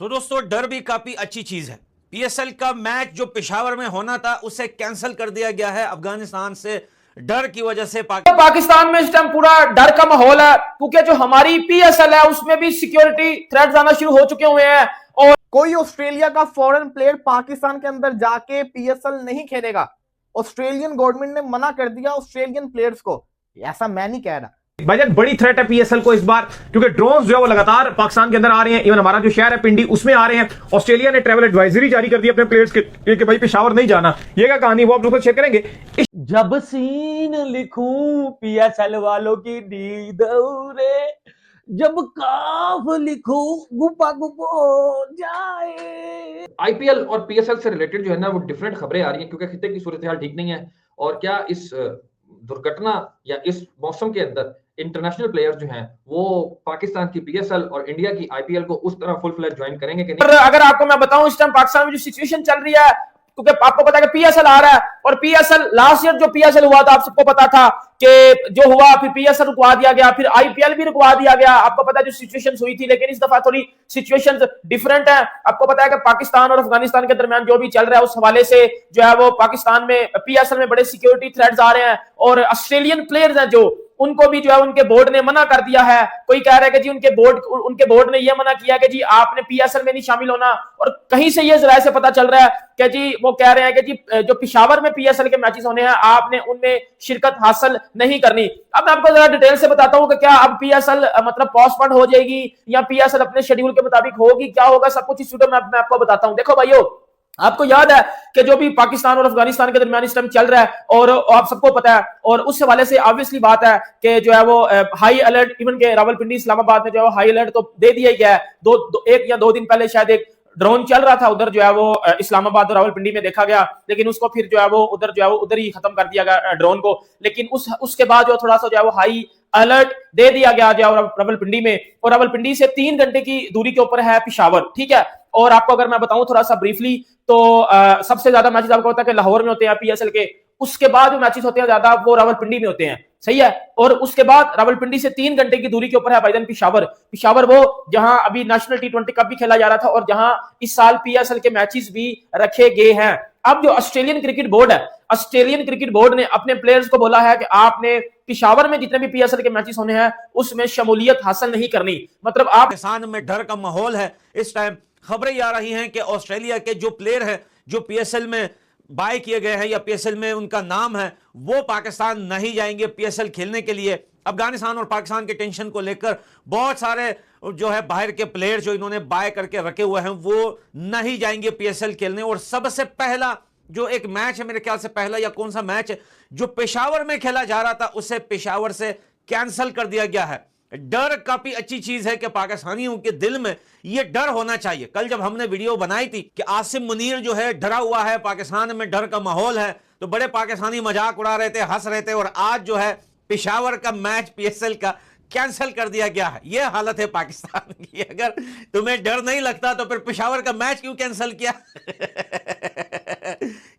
तो दोस्तों डर भी काफी अच्छी चीज है। पीएसएल का मैच जो पेशावर में होना था उसे कैंसिल कर दिया गया है अफगानिस्तान से डर की वजह से। पाकिस्तान में इस टाइम पूरा डर का माहौल है क्योंकि जो हमारी पीएसएल है उसमें भी सिक्योरिटी थ्रेट्स आना शुरू हो चुके हुए हैं और कोई ऑस्ट्रेलिया का फॉरेन प्लेयर पाकिस्तान के अंदर जाके पीएसएल नहीं खेलेगा। ऑस्ट्रेलियन गवर्नमेंट ने मना कर दिया ऑस्ट्रेलियन प्लेयर्स को। ऐसा मैं नहीं कह रहा। भाईजान बड़ी थ्रेट है पीएसएल को इस बार, क्योंकि ड्रोन्स जो है वो लगातार पाकिस्तान के अंदर आ रहे हैं। इवन हमारा जो शहर है पिंडी उसमें आ रहे हैं। ऑस्ट्रेलिया ने ट्रैवल एडवाइजरी जारी कर दी अपने प्लेयर्स के कि भाई पेशावर नहीं जाना। ये क्या कहानी वो आप लोग शेयर करेंगे। जब सीन लिखूं पीएसएल वालों की नींद उड़े, जब काफ लिखूं गुपा गुपो जाए। आईपीएल और पीएसएल से रिलेटेड जो है ना वो डिफरेंट खबरें आ रही हैं क्योंकि खिते की सूरत हाल ठीक नहीं है। और क्या इस दुर्घटना या इस मौसम के अंदर इंटरनेशनल प्लेयर जो हैं वो पाकिस्तान की पीएसएल और इंडिया की आईपीएल को उस तरह फुल फ्लैज ज्वाइन करेंगे कि नहीं? अगर आपको मैं बताऊं इस टाइम पाकिस्तान में जो सिचुएशन चल रही है, क्योंकि आपको पता है कि पीएसएल आ रहा है और पीएसएल लास्ट ईयर जो पीएसएल हुआ था आप सबको पता था कि जो हुआ फिर पीएसएल रुकवा दिया गया, फिर आईपीएल भी रुकवा दिया गया। आपको पता है जो सिचुएशन हुई थी, लेकिन इस दफा थोड़ी सिचुएशन डिफरेंट है। आपको पता है कि पाकिस्तान और अफगानिस्तान के दरमियान जो भी चल रहा है उस हवाले से जो है वो पाकिस्तान में पीएसएल में बड़े सिक्योरिटी थ्रेट्स आ रहे हैं और ऑस्ट्रेलियन प्लेयर्स हैं जो उनको भी जो है उनके बोर्ड ने मना कर दिया है। कोई कह रहा है कि जी उनके बोर्ड ने यह मना किया कि जी आपने पीएसएल में नहीं शामिल होना, और कहीं से यह जराये से पता चल रहा है कि जी वो कह रहे हैं कि जी जो पेशावर में पीएसएल के मैचेस होने हैं आपने उनमें शिरकत हासिल नहीं करनी। अब मैं आपको जरा डिटेल से बताता हूं कि क्या अब पीएसएल मतलब पोस्टपोन हो जाएगी या पीएसएल अपने शेड्यूल के मुताबिक होगी, क्या होगा, सब कुछ इस वीडियो में मैं आपको बताता हूं। देखो भाइयों, आपको याद है कि जो भी पाकिस्तान और अफगानिस्तान के दरमियान इस टाइम चल रहा है और आप सबको पता है, और उस हवाले से ऑब्वियसली बात है कि जो है वो हाई अलर्ट इवन के रावलपिंडी इस्लामाबाद में जो है हाई अलर्ट तो दे दिया गया है। एक या दो दिन पहले शायद एक ड्रोन चल रहा था उधर जो है वो इस्लामाबाद और रावलपिंडी में देखा गया, लेकिन उसको फिर जो है वो उधर ही खत्म कर दिया गया ड्रोन को। लेकिन उसके बाद जो थोड़ा सा जो है वो हाई अलर्ट दे दिया गया जो रावलपिंडी में, और रावलपिंडी से 3 घंटे की दूरी के ऊपर है पेशावर, ठीक है। और आपको अगर मैं बताऊं थोड़ा सा ब्रीफली तो सबसे ज्यादा मैचेस आपको पता है कि लाहौर में होते हैं पीएसएल के, उसके बाद जो मैचेस होते हैं ज्यादा वो रावलपिंडी में होते हैं, सही है। और उसके बाद रावलपिंडी से 3 घंटे की दूरी के ऊपर है भाईजान पेशावर वो जहां अभी नेशनल टी20 कप भी खेला जा रहा था और जहां इस साल पीएसएल के मैचेस भी रखे गए हैं। अब जो ऑस्ट्रेलियन क्रिकेट बोर्ड ने अपने प्लेयर्स को बोला है कि आपने पेशावर में जितने भी पीएसएल के मैचेस होने हैं उसमें शमूलियत हासिल नहीं करनी। मतलब आप पाकिस्तान में डर का माहौल है इस टाइम। खबरें आ रही हैं कि ऑस्ट्रेलिया के जो प्लेयर हैं जो पीएसएल में बाय किए गए हैं या पीएसएल में उनका नाम है वो पाकिस्तान नहीं जाएंगे पीएसएल खेलने के लिए। अफगानिस्तान और पाकिस्तान के टेंशन को लेकर बहुत सारे जो है बाहर के प्लेयर जो इन्होंने बाय करके रखे हुए हैं वो नहीं जाएंगे पीएसएल खेलने। और सबसे पहला जो एक मैच है, मेरे ख्याल से पहला या कौन सा मैच है जो पेशावर में खेला जा रहा था उसे पेशावर से कैंसिल कर दिया गया है। डर काफी अच्छी चीज है कि पाकिस्तानियों के दिल में यह डर होना चाहिए। कल जब हमने वीडियो बनाई थी कि आसिम मुनीर जो है डरा हुआ है, पाकिस्तान में डर का माहौल है, तो बड़े पाकिस्तानी मजाक उड़ा रहे थे, हंस रहे थे। और आज जो है पेशावर का मैच पीएसएल का कैंसिल कर दिया गया है। यह हालत है पाकिस्तान की। अगर तुम्हें डर नहीं लगता तो फिर पेशावर का मैच क्यों कैंसिल किया?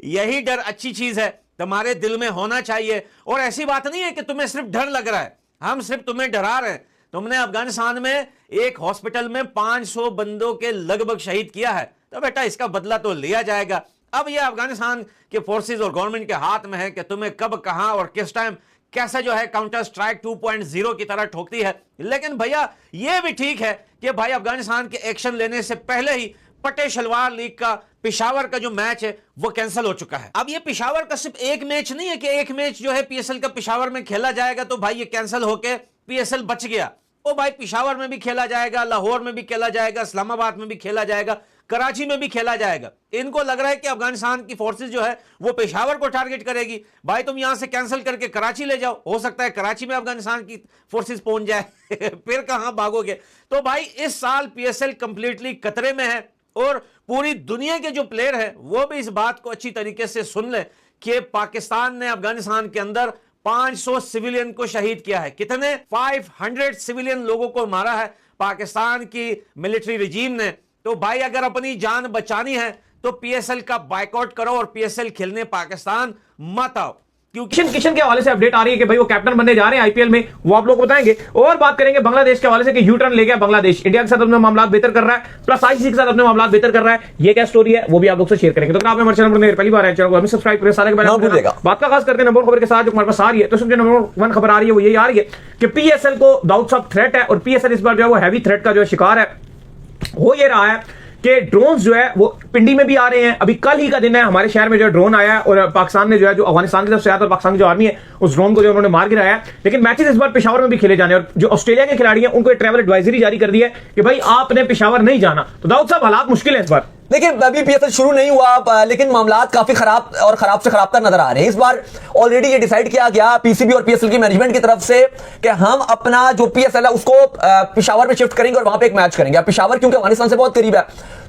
यही डर अच्छी चीज है, तुम्हारे दिल में होना चाहिए। और ऐसी बात नहीं है कि तुम्हें सिर्फ डर लग रहा है, हम सिर्फ तुम्हें डरा रहे हैं। तुमने अफगानिस्तान में एक हॉस्पिटल में 500 बंदों के लगभग शहीद किया है, तो बेटा इसका बदला तो लिया जाएगा। अब यह अफगानिस्तान के फोर्सेस और गवर्नमेंट के हाथ में है कि तुम्हें कब, कहां और किस टाइम कैसे जो है काउंटर स्ट्राइक 2.0 की तरह ठोकती है। लेकिन भैया यह भी ठीक है कि भाई अफगानिस्तान के एक्शन लेने से पहले ही पटे शलवार लीग का पेशावर का जो मैच है वो कैंसिल हो चुका है। अब ये पेशावर का सिर्फ एक मैच नहीं है कि एक मैच जो है पीएसएल का पेशावर में खेला जाएगा तो भाई ये कैंसिल होके पीएसएल बच गया। ओ भाई पेशावर में भी खेला जाएगा, लाहौर में भी खेला जाएगा, इस्लामाबाद में भी खेला जाएगा, कराची में भी खेला जाएगा। इनको लग रहा है कि अफगानिस्तान की फोर्सेस जो है वो पेशावर को टारगेट करेगी। भाई तुम यहां से कैंसिल करके कराची ले जाओ, हो सकता है कराची में अफगानिस्तान की फोर्सेस पहुंच जाए फिर कहां भागोगे? तो भाई इस साल पीएसएल कंप्लीटली खतरे में है और पूरी दुनिया के जो प्लेयर हैं वो भी इस बात को अच्छी तरीके से सुन ले कि पाकिस्तान ने अफगानिस्तान के अंदर 500 सिविलियन को शहीद किया है। कितने? 500 सिविलियन लोगों को मारा है पाकिस्तान की मिलिट्री रिजीम ने। तो भाई अगर अपनी जान बचानी है तो पीएसएल का बायकॉट करो और पीएसएल खेलने पाकिस्तान मत आओ। क्योंकि किशन के हवाले से अपडेट आ रही है कि भाई वो कैप्टन बनने जा रहे हैं आईपीएल में, वो आप लोग को बताएंगे। और बात करेंगे बांग्लादेश के हवाले से कि यू टर्न ले गया बांग्लादेश, इंडिया के साथ अपने मामला बेहतर कर रहा है, प्लस आईसीसी के साथ अपने मामला बेहतर कर रहा है। ये क्या स्टोरी है वो भी आप लोग से शेयर करेंगे। तो आपने हमारे चैनल पर पहली बार है, चैनल को हमें सब्सक्राइब करें, सारे के बारे में बात का खास करते हैं। नंबर खबर के साथ जो हमारे पास आ रही है, तो सबसे नंबर 1 खबर आ रही है वो यही आ रही है कि पीएसएल को दाऊद साहब थ्रेट है, और पीएसएल इस बार जो है वो हैवी थ्रेट का जो शिकार है। हो ये रहा है कि ड्रोन्स जो है वो पिंडी में भी आ रहे हैं। अभी कल ही का दिन है, हमारे शहर में जो है ड्रोन आया है, और पाकिस्तान ने जो है जो अफगानिस्तान की तरफ से आया था, पाकिस्तान की जो आर्मी है उस ड्रोन को जो उन्होंने मार गिराया है। लेकिन मैचेस इस बार पेशावर में भी खेले जाने, और जो ऑस्ट्रेलिया के खिलाड़ी हैं उनको ट्रैवल एडवाइजरी जारी कर दी है कि भाई आपने पेशावर नहीं जाना। तो दाऊद साहब हालात मुश्किल है इस बार। देखिए अभी पीएसएल शुरू नहीं हुआ, लेकिन मामलात काफी खराब और खराब से खराब नजर आ रहे हैं। इस बार ऑलरेडी ये डिसाइड किया गया पीसीबी और पीएसएल की मैनेजमेंट की तरफ से कि हम अपना जो पीएसएल है उसको पेशावर में शिफ्ट करेंगे और वहां पे एक मैच करेंगे। अब पेशावर क्योंकि अफगानिस्तान से बहुत करीब है,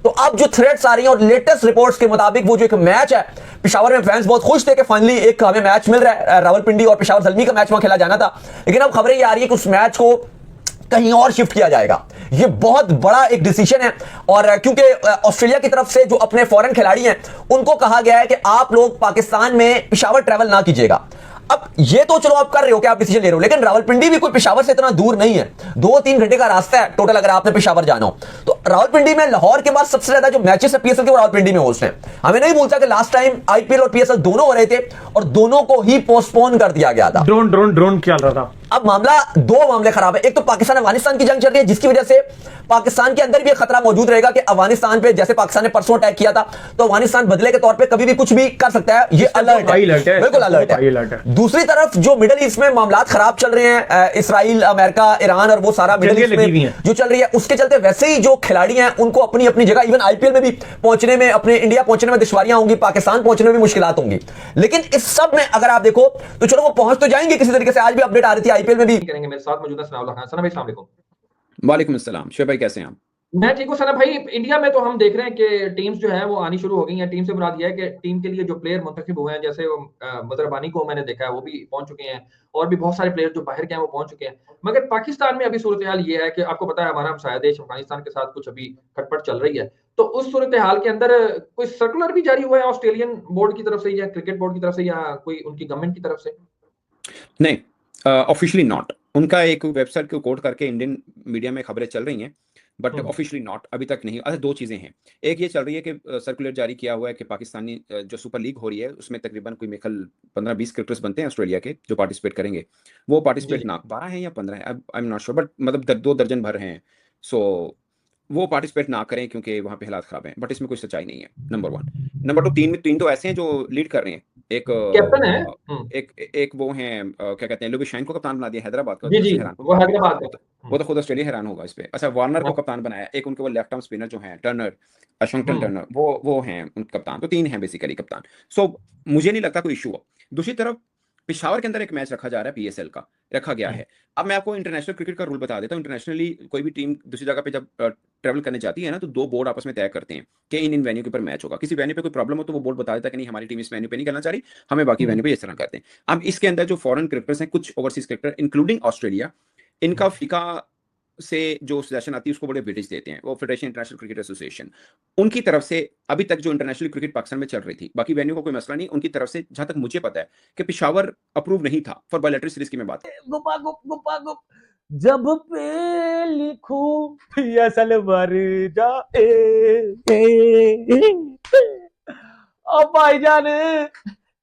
तो अब जो थ्रेट्स आ रही हैं और लेटेस्ट रिपोर्ट्स के मुताबिक वो जो एक मैच है पेशावर में, फैंस बहुत खुश थे कि फाइनली एक हमें मैच मिल रहा है। रावलपिंडी और पेशावर ज़ल्मी का मैच वहां खेला जाना था, लेकिन अब खबरें ये आ रही है कि उस मैच को कहीं और शिफ्ट किया जाएगा। ये बहुत बड़ा एक डिसीजन है, और क्योंकि ऑस्ट्रेलिया की तरफ से जो अपने फॉरेन खिलाड़ी हैं उनको कहा गया है कि आप लोग पाकिस्तान में पेशावर ट्रैवल ना कीजिएगा। अब ये तो चलो आप कर रहे हो कि आप डिसीजन ले रहे हो, लेकिन रावलपिंडी भी कोई पेशावर से इतना दूर नहीं है, 2-3 घंटे का रास्ता है टोटल अगर आपने पेशावर जाना हो। तो रावलपिंडी में लाहौर के बाद सबसे ज्यादा जो मैचेस है पीएसएल के वो रावलपिंडी में होस्ट हैं। हमें नहीं भूलता कि लास्ट टाइम आईपीएल और पीएसएल दोनों हो रहे थे और दोनों को ही पोस्टपोन कर दिया गया था। ड्रोन चल रहा था। अब दो मामले खराब है। एक तो पाकिस्तान अफगानिस्तान की जंग चल रही है, जिसकी वजह से पाकिस्तान के अंदर भी एक खतरा मौजूद रहेगा कि अफगानिस्तान पे जैसे पाकिस्तान ने परसों अटैक किया था, तो अफगानिस्तान बदले के तौर पे कभी भी कुछ भी कर सकता है। ये अलर्ट है, बिल्कुल अलर्ट है। दूसरी तरफ जो मिडिल ईस्ट में मामलात खराब चल रहे हैं, इसराइल, अमेरिका, ईरान और वो सारा मिडिल ईस्ट में जो चल रही है, उसके चलते वैसे ही जो खिलाड़ी हैं उनको अपनी अपनी जगह, इवन आईपीएल में भी पहुंचने में, अपने इंडिया पहुंचने में दुश्वारियां होंगी, पाकिस्तान पहुंचने में भी मुश्किलात होंगी। लेकिन इस सब में अगर आप देखो तो चलो वो पहुंच तो जाएंगे किसी तरीके से। आज भी अपडेट आ रही थी आईपीएल में भी। करेंगे मेरे साथ मौजूद है सनाउल्लाह खान। सना भाई अस्सलाम वालेकुम। वालेकुम अस्सलाम। शुएब भाई कैसे हैं आप? मैं ठीक हूँ सना भाई। इंडिया में तो हम देख रहे हैं कि टीम्स जो है वो आनी शुरू हो गई हैं। टीम से मुराद यह है कि टीम के लिए जो प्लेयर मुंतखब हुए हैं, जैसे मजरबानी को मैंने देखा है वो भी पहुंच चुके हैं, और भी बहुत सारे प्लेयर जो बाहर के हैं वो पहुंच चुके हैं। मगर पाकिस्तान में अभी सूरत हाल ये है कि आपको पता है हमारा हमसाया देश अफगानिस्तान के साथ कुछ अभी खटपट चल रही है। तो उस सूरत हाल के अंदर कोई सर्कुलर भी जारी हुआ है ऑस्ट्रेलियन बोर्ड की तरफ से या क्रिकेट बोर्ड की तरफ से या कोई उनकी गवर्नमेंट की तरफ से? नहीं, ऑफिशियली नॉट। उनका एक वेबसाइट को कोट करके इंडियन मीडिया में खबरें चल रही हैं, बट ऑफिशियली नॉट, अभी तक नहीं। अच्छा, दो चीजें हैं। एक ये चल रही है कि सर्कुलर जारी किया हुआ है कि पाकिस्तानी जो सुपर लीग हो रही है उसमें तकरीबन कोई मेरे ख्याल 15-20 क्रिकेटर्स बनते हैं ऑस्ट्रेलिया के जो पार्टिसिपेट करेंगे। वो पार्टिसिपेट ना 12 हैं या 15 हैं, I am not sure, but मतलब 2 दर्जन भर हैं। सो वो पार्टिसिपेट ना करें क्योंकि वहां पे हालात खराब हैं, बट इसमें कोई सच्चाई नहीं है। नंबर 1। नंबर 2, तीन तो ऐसे हैं जो लीड कर रहे हैं। एक कैप्टन है, एक वो हैं क्या कहते हैं, लुबी शाइन को कप्तान बना दिया हैदराबाद का। जी जी, वो हैदराबाद का। वो तो खुद ऑस्ट्रेलिया हैरान होगा इस पे। अच्छा, वार्नर को कप्तान बनाया। एक उनके वो लेफ्ट आर्म स्पिनर जो हैं टर्नर, अशंकटन टर्नर, वो हैं उनके कप्तान। तो 3 हैं बेसिकली कप्तान। सो मुझे नहीं लगता कोई इशू हो। दूसरी तरफ पेशावर के अंदर एक मैच रखा जा रहा है, पीएसएल का रखा गया है। अब मैं आपको इंटरनेशनल क्रिकेट का रूल बता देता हूँ। इंटरनेशनली कोई भी टीम दूसरी जगह पे जब ट्रैवल करने जाती है ना, तो 2 बोर्ड आपस में तय करते हैं कि इन वेन्यू के ऊपर मैच होगा। किसी वेन्यू पे कोई प्रॉब्लम हो तो वो बोर्ड बता देता है कि नहीं, हमारी टीम इस वेन्यू पे नहीं करना चाह रही, हमें बाकी वेन्यू पे इस तरह करते हैं। अब इसके अंदर जो फॉरेन क्रिकेटर्स हैं, कुछ ओवरसीज क्रिकेटर इंक्लूडिंग ऑस्ट्रेलिया, इनका फीका से जो सजेशन आती है उसको बड़े वेटेज देते हैं। वो फेडरेशन इंटरनेशनल क्रिकेट एसोसिएशन, उनकी तरफ से अभी तक जो इंटरनेशनल क्रिकेट पाकिस्तान में चल रही थी, बाकी वेन्यू का कोई मसला नहीं, उनकी तरफ से जहां तक मुझे पता है कि पेशावर अप्रूव नहीं था फॉर बायलैटरल सीरीज की मैं बात। गुपा गुप गुपा गुप जब पे लिखूं पीएसएल मर जाए। ओ भाईजान,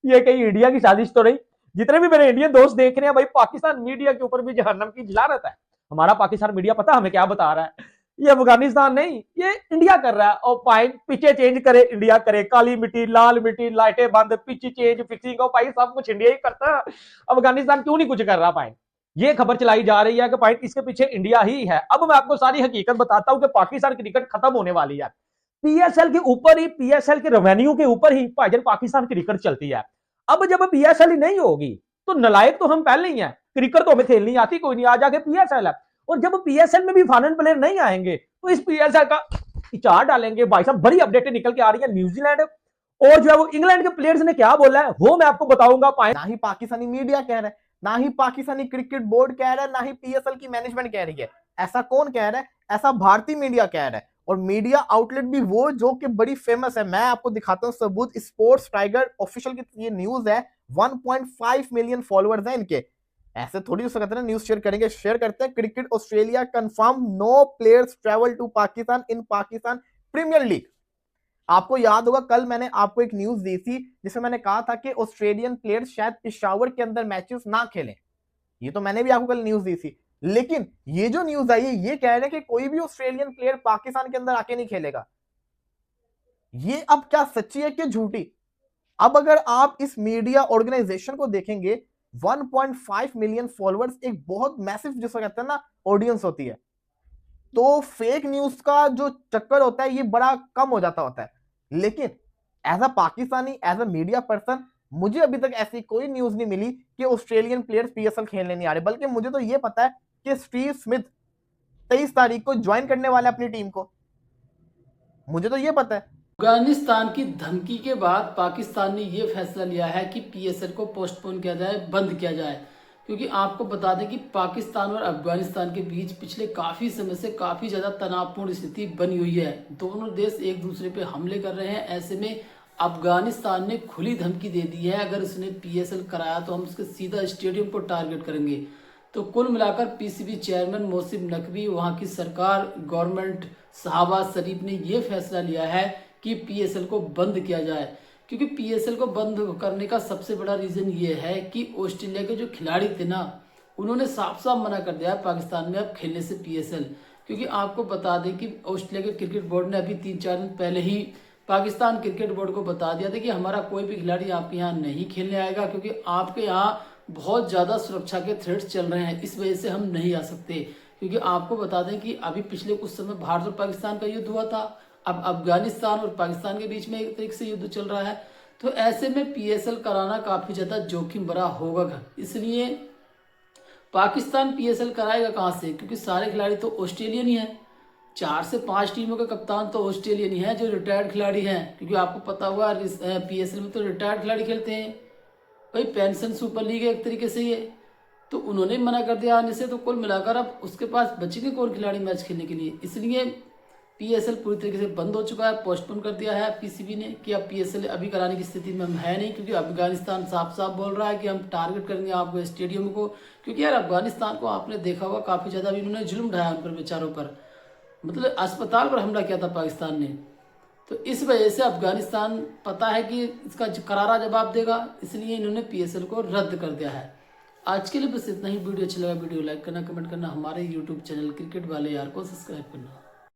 ये कहीं इंडिया की साजिश तो नहीं? जितने भी मेरे इंडियन दोस्त देख रहे हैं भाई, पाकिस्तान मीडिया के ऊपर भी जहन्नम की जलालत है। हमारा पाकिस्तान मीडिया पता हमें क्या बता रहा है? ये अफगानिस्तान नहीं, ये इंडिया कर रहा है। और पॉइंट पीछे चेंज करे इंडिया करे, काली मिट्टी लाल मिट्टी, लाइटें बंद, पिच चेंज, फिक्सिंग हो भाई, सब कुछ इंडिया ही करता है। अफगानिस्तान क्यों नहीं कुछ कर रहा? पॉइंट ये खबर चलाई जा रही है कि पॉइंट इसके पीछे इंडिया ही है। अब मैं आपको सारी हकीकत बताता हूं कि पाकिस्तान क्रिकेट खत्म होने वाली है। पीएसएल के ऊपर ही, पीएसएल के रेवेन्यू के ऊपर ही भाईजान पाकिस्तान क्रिकेट चलती है। अब जब पीएसएल ही नहीं होगी तो नलायक तो हम पहले ही हैं। क्रिकेट तो हमें खेलनी आती कोई नहीं, आ जाके पीएसएल है। और जब पीएसएल में भी फॉरेन प्लेयर नहीं आएंगे तो इस पीएसएल का चार डालेंगे। भाई साहब, बड़ी अपडेटें निकल के आ रही है। न्यूजीलैंड और जो है वो इंग्लैंड के प्लेयर्स ने क्या बोला है वो मैं आपको बताऊंगा। ना ही पाकिस्तानी मीडिया कह रहा है, ना ही पाकिस्तानी क्रिकेट बोर्ड कह रहा है, ना ही पीएसएल की मैनेजमेंट कह रही है। ऐसा कौन कह रहा है? ऐसा भारतीय मीडिया कह रहा है। और मीडिया आउटलेट भी वो जो कि बड़ी फेमस है। मैं आपको दिखाता हूं सबूत, स्पोर्ट्स टाइगर ऑफिशियल की ये न्यूज है, 1.5 मिलियन फॉलोअर्स हैं इनके। ऐसे थोड़ी हो सकता है ना न्यूज शेयर करेंगे, शेयर करते हैं। Cricket Australia confirm no players travel to Pakistan in Pakistan Premier League. आपको याद होगा कल मैंने आपको एक न्यूज दी थी जिसमें मैंने कहा था कि ऑस्ट्रेलियन प्लेयर्स शायद पेशावर के अंदर मैचेस ना खेलें। ये तो मैंने भी आपको कल न्यूज दी थी, लेकिन ये जो न्यूज आई है ये कह रहे हैं कि कोई भी ऑस्ट्रेलियन प्लेयर पाकिस्तान के अंदर आके नहीं खेलेगा। ये अब क्या सच्ची है कि झूठी? अब अगर आप इस मीडिया ऑर्गेनाइजेशन को देखेंगे, 1.5 मिलियन फॉलोअर्स एक बहुत मैसिव जिसको कहते हैं ना ऑडियंस होती है, तो फेक न्यूज का जो चक्कर होता है ये बड़ा कम हो जाता होता है। लेकिन as a Pakistani, as a media person, मुझे अभी तक ऐसी कोई न्यूज नहीं मिली कि ऑस्ट्रेलियन प्लेयर्स पीएसएल खेलने नहीं आ रहे। बल्कि मुझे तो ये पता है कि स्टीव स्मिथ 23 तारीख को ज्वाइन करने वाला है अपनी टीम को, मुझे तो ये पता है। अफगानिस्तान की धमकी के बाद पाकिस्तान ने यह फैसला लिया है कि पीएसएल को पोस्टपोन किया जाए, बंद किया जाए, क्योंकि आपको बता दें कि पाकिस्तान और अफगानिस्तान के बीच पिछले काफ़ी समय से काफ़ी ज़्यादा तनावपूर्ण स्थिति बनी हुई है। दोनों देश एक दूसरे पे हमले कर रहे हैं। ऐसे में अफगानिस्तान ने खुली धमकी दे दी है, अगर उसने पीएसएल कराया तो हम उसके सीधा स्टेडियम को टारगेट करेंगे। तो कुल मिलाकर पीसीबी चेयरमैन मोहसिन नकवी, वहाँ की सरकार, गवर्नमेंट, शहबाज शरीफ ने यह फैसला लिया है कि पीएसएल को बंद किया जाए। क्योंकि पीएसएल को बंद करने का सबसे बड़ा रीज़न ये है कि ऑस्ट्रेलिया के जो खिलाड़ी थे ना, उन्होंने साफ साफ मना कर दिया पाकिस्तान में अब खेलने से पीएसएल। क्योंकि आपको बता दें कि ऑस्ट्रेलिया के क्रिकेट बोर्ड ने अभी 3-4 दिन पहले ही पाकिस्तान क्रिकेट बोर्ड को बता दिया था कि हमारा कोई भी खिलाड़ी आपके यहाँ नहीं खेलने आएगा, क्योंकि आपके यहाँ बहुत ज़्यादा सुरक्षा के थ्रेट्स चल रहे हैं, इस वजह से हम नहीं आ सकते। क्योंकि आपको बता दें कि अभी पिछले कुछ समय भारत और पाकिस्तान का युद्ध हुआ था, अब अफगानिस्तान और पाकिस्तान के बीच में एक तरीके से युद्ध चल रहा है। तो ऐसे में पीएसएल कराना काफ़ी ज़्यादा जोखिम भरा होगा। इसलिए पाकिस्तान पीएसएल कराएगा कहाँ से? क्योंकि सारे खिलाड़ी तो ऑस्ट्रेलियन ही हैं। 4 से 5 टीमों के कप्तान तो ऑस्ट्रेलियन ही हैं जो रिटायर्ड खिलाड़ी हैं। क्योंकि आपको पता हुआ पीएसएल में तो रिटायर्ड खिलाड़ी खेलते हैं भाई, पेंशन सुपर लीग है एक तरीके से ये। तो उन्होंने मना कर दिया आने से, तो कुल मिलाकर अब उसके पास बचेंगे कौन खिलाड़ी मैच खेलने के लिए? इसलिए पीएसएल पूरी तरीके से बंद हो चुका है, पोस्टपोन कर दिया है पीसीबी ने कि अब पीएसएल अभी कराने की स्थिति में हम है नहीं। क्योंकि अफगानिस्तान साफ साफ बोल रहा है कि हम टारगेट करेंगे आपको स्टेडियम को। क्योंकि यार अफगानिस्तान को आपने देखा होगा काफ़ी ज़्यादा अभी उन्होंने जुल्म ढाया उन पर बेचारों पर, मतलब अस्पताल पर हमला किया था पाकिस्तान ने। तो इस वजह से अफगानिस्तान पता है कि इसका करारा जवाब देगा, इसलिए इन्होंने पीएसएल को रद्द कर दिया है। आज के लिए बस इतना ही। वीडियो अच्छा लगा वीडियो लाइक करना, कमेंट करना, हमारे यूट्यूब चैनल क्रिकेट वाले यार को सब्सक्राइब करना।